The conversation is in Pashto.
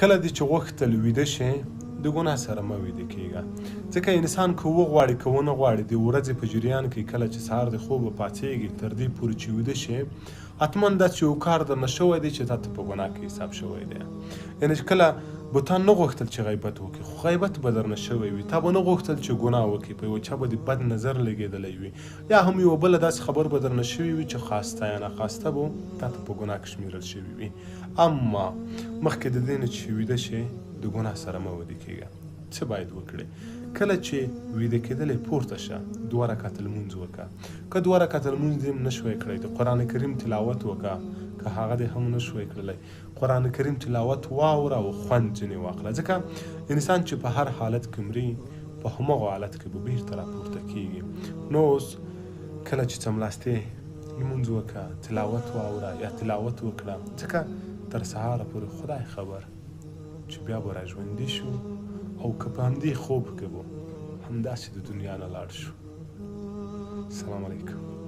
کله دې چې غوښتل ویده شې د ګناه سره مه ویده کېږه، ځکه انسان که وغواړي که ونه غواړي د ورځې په جریان کې کله چې سهار د خوبه پاڅېږي تر دې پورې چې ویده شې حتما داسې یو کار درنه شوی دی چې تا ته په ګناه کې حساب شوی دی. یعنې چې کله به تا نه غوښتل چې غیبت وکړي خو غیبت به درنه شوی وي، تا به نه غوښتل چې ګناه وکړي، په یوه چا به دې بد نظر لګېدلی وي، یا هم یوه بله داسې خبر به درنه شوي وي چې خواسته یا ناخواسته به تا ته په ګناه کې شمېرل شوي وي. اما مخکې د دې نه چې ویده شې د ګناه سره مه ویده کېږه. څه باید وکړې؟ کله چې ویده کېدلی پورته شه، 2 رکعته لمونځ وکړه. که 2 رکعته لمونځ دې هم نه شوی کړی د قرآن کریم تلاوت وکړه، که هغه دې هم نه شوی کړلی قرآن کریم تلاوت واوره او خوند ځینې واخله، ځکه انسان چې په هر حالت کې مري په همغو حالت کې به بېرته راپورته کېږي. نو اوس کله چې څملاستې لمونځ وکړه، تلاوت واوره یا تلاوت وکړه، ځکه تر سهاره پورې خدای خبر چې بیا به راژوندي شو او که په همدې خوب کې به همداسې د دنیا نه لاړ شو. السلام علیکم.